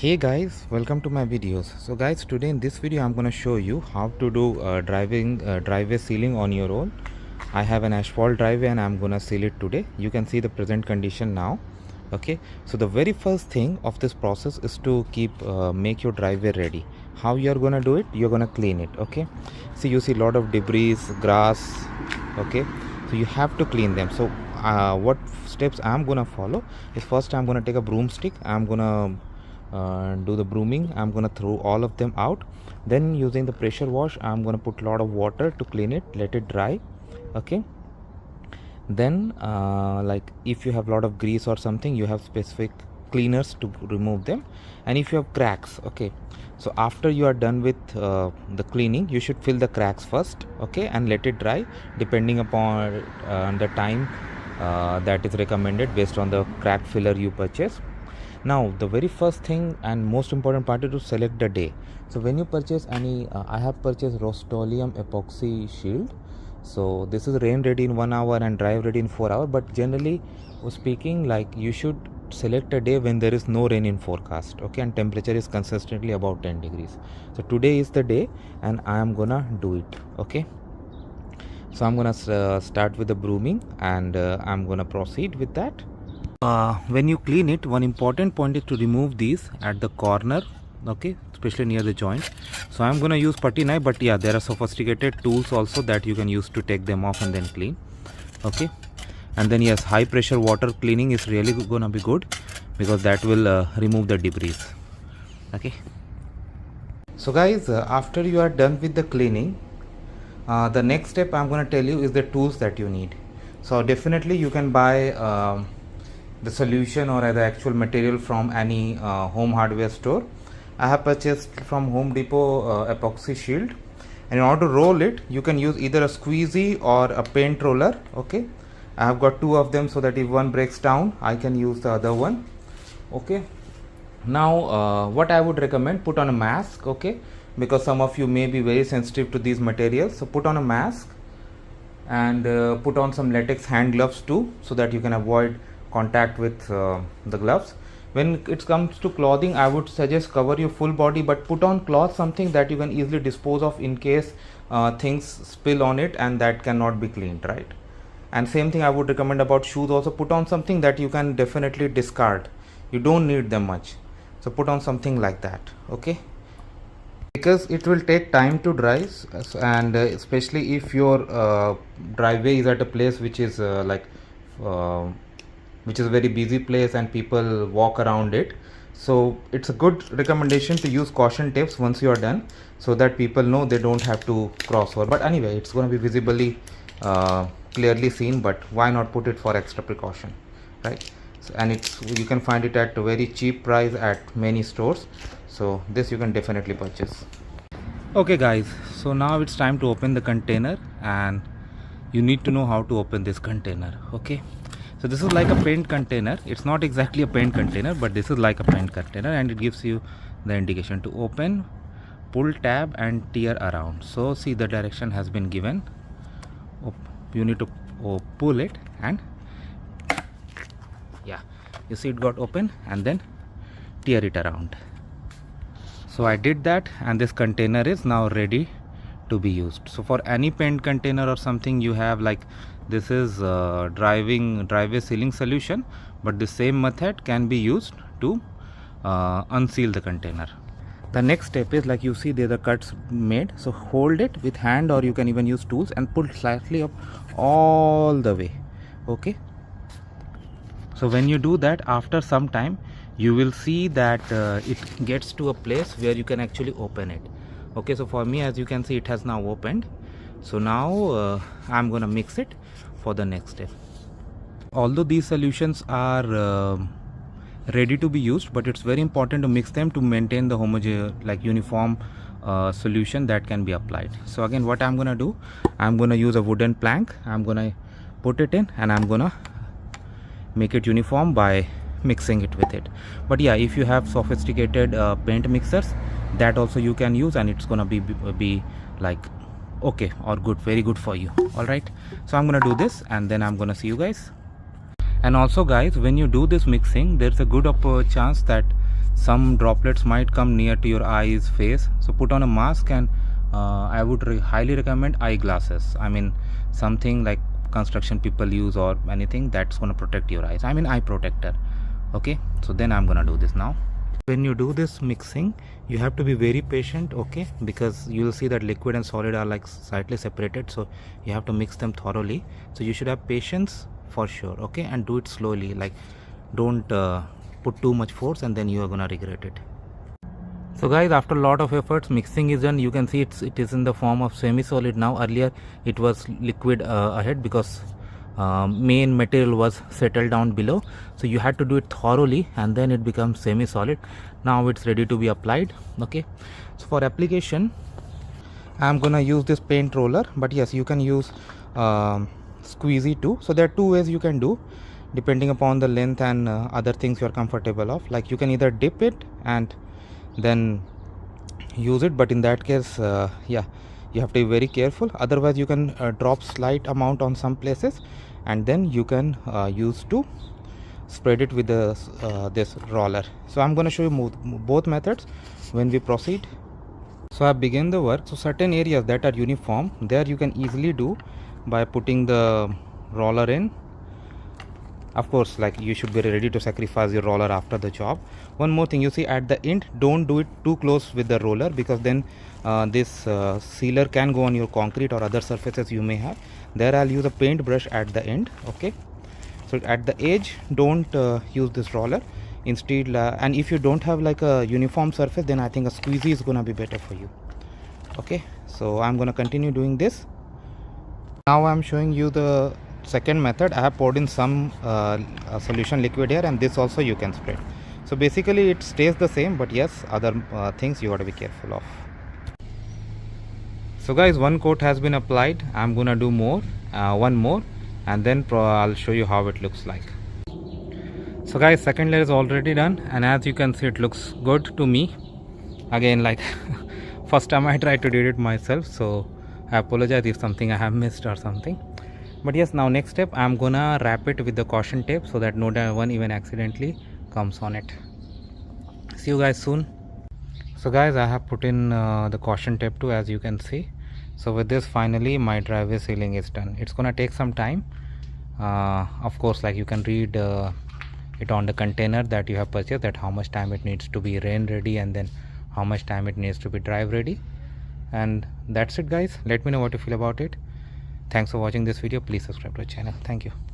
Hey guys, welcome to my videos. So guys, today in this video I'm going to show you how to do driveway sealing on your own. I have an asphalt driveway and I'm going to seal it today. You can see the present condition now. Okay, so the very first thing of this process is to make your driveway ready. How you are going to do it? You're going to clean it. Okay, see, you see a lot of debris, grass. Okay, so you have to clean them. So what steps I'm going to follow is, first I'm going to take a broomstick. I'm going to do the brooming. I'm gonna throw all of them out. Then using the pressure wash, I'm gonna put a lot of water to clean it, let it dry. Okay, then like if you have a lot of grease or something, you have specific cleaners to remove them. And if you have cracks, okay, so after you are done with the cleaning, you should fill the cracks first, okay, and let it dry depending upon the time that is recommended based on the crack filler you purchase. Now the very first thing and most important part is to select the day. So when you purchase any I have purchased Rust-Oleum epoxy shield. So this is rain ready in 1 hour and dry ready in 4 hours, but generally speaking, like, you should select a day when there is no rain in forecast, okay, and temperature is consistently about 10 degrees. So today is the day and I am gonna do it. Okay, so I'm gonna start with the brooming and I'm gonna proceed with that. When you clean it, one important point is to remove these at the corner, okay, especially near the joint. So I'm gonna use putty knife, but yeah, there are sophisticated tools also that you can use to take them off and then clean. Okay, and then yes, high pressure water cleaning is really gonna be good because that will remove the debris. Okay, so guys, after you are done with the cleaning, the next step I'm gonna tell you is the tools that you need. So definitely you can buy the solution or the actual material from any home hardware store. I have purchased from Home Depot epoxy shield, and in order to roll it, you can use either a squeegee or a paint roller. Okay, I have got two of them so that if one breaks down, I can use the other one. Okay, now what I would recommend, put on a mask. Okay, because some of you may be very sensitive to these materials, so put on a mask and put on some latex hand gloves too, so that you can avoid contact with the gloves. When it comes to clothing, I would suggest cover your full body, but put on cloth, something that you can easily dispose of in case things spill on it and that cannot be cleaned, right? And same thing I would recommend about shoes also. Put on something that you can definitely discard. You don't need them much, so put on something like that. Okay, because it will take time to dry, and especially if your driveway is at a place which is which is a very busy place and people walk around it. So it's a good recommendation to use caution tapes once you are done, so that people know they don't have to cross over. But anyway, it's going to be visibly clearly seen, but why not put it for extra precaution, right? So, and you can find it at a very cheap price at many stores, so this you can definitely purchase. Okay guys, so now it's time to open the container, and you need to know how to open this container. Okay, so this is like a paint container. It's not exactly a paint container, but this is like a paint container, and it gives you the indication to open, pull tab and tear around. So see, the direction has been given. You need to pull it, and yeah, you see it got open, and then tear it around. So I did that, and this container is now ready to be used. So for any paint container or something you have, like this is driveway sealing solution, but the same method can be used to unseal the container. The next step is, like you see there the cuts made, so hold it with hand or you can even use tools and pull slightly up all the way. Okay, so when you do that, after some time you will see that it gets to a place where you can actually open it. Okay, so for me, as you can see, it has now opened. So now I'm gonna mix it for the next step. Although these solutions are ready to be used, but it's very important to mix them to maintain the uniform solution that can be applied. So again, what I'm gonna do, I'm gonna use a wooden plank. I'm gonna put it in and I'm gonna make it uniform by mixing it with it. But yeah, if you have sophisticated paint mixers, that also you can use, and it's gonna be like okay or good, very good for you. All right, so I'm gonna do this and then I'm gonna see you guys. And also guys, when you do this mixing, there's a good chance that some droplets might come near to your eyes, face. So put on a mask, and I would highly recommend eyeglasses. I mean, something like construction people use or anything that's going to protect your eyes. I mean, eye protector. Okay, so then I'm gonna do this now. When you do this mixing, you have to be very patient, okay, because you'll see that liquid and solid are like slightly separated, so you have to mix them thoroughly. So you should have patience for sure, okay, and do it slowly. Like, don't put too much force, and then you are gonna regret it. So guys, after a lot of efforts, mixing is done. You can see it is in the form of semi-solid now. Earlier it was liquid ahead, because main material was settled down below, so you had to do it thoroughly, and then it becomes semi-solid. Now it's ready to be applied. Okay, so for application I'm gonna use this paint roller, but yes, you can use squeezy too. So there are two ways you can do, depending upon the length and other things you're comfortable of. Like, you can either dip it and then use it, but in that case yeah, you have to be very careful. Otherwise you can drop slight amount on some places, and then you can use to spread it with the this roller. So I'm going to show you both methods when we proceed. So I begin the work. So certain areas that are uniform, there you can easily do by putting the roller in. Of course, like, you should be ready to sacrifice your roller after the job. One more thing, you see at the end, don't do it too close with the roller, because then this sealer can go on your concrete or other surfaces you may have. There I'll use a paint brush at the end. Okay, so at the edge, don't use this roller. Instead, and if you don't have like a uniform surface, then I think a squeegee is gonna be better for you. Okay, so I'm gonna continue doing this. Now I'm showing you the second method. I have poured in some solution liquid here, and this also you can spread. So basically it stays the same, but yes, other things you got to be careful of. So guys, one coat has been applied. I'm gonna do one more, and then I'll show you how it looks like. So guys, second layer is already done, and as you can see, it looks good to me. Again, like first time I tried to do it myself, so I apologize if something I have missed or something. But yes, now next step, I'm gonna wrap it with the caution tape so that no one even accidentally comes on it. See you guys soon. So guys, I have put in the caution tape too, as you can see. So with this, finally my driveway sealing is done. It's gonna take some time. Of course, like, you can read it on the container that you have purchased, that how much time it needs to be rain ready, and then how much time it needs to be drive ready. And that's it guys. Let me know what you feel about it. Thanks for watching this video. Please subscribe to the channel. Thank you.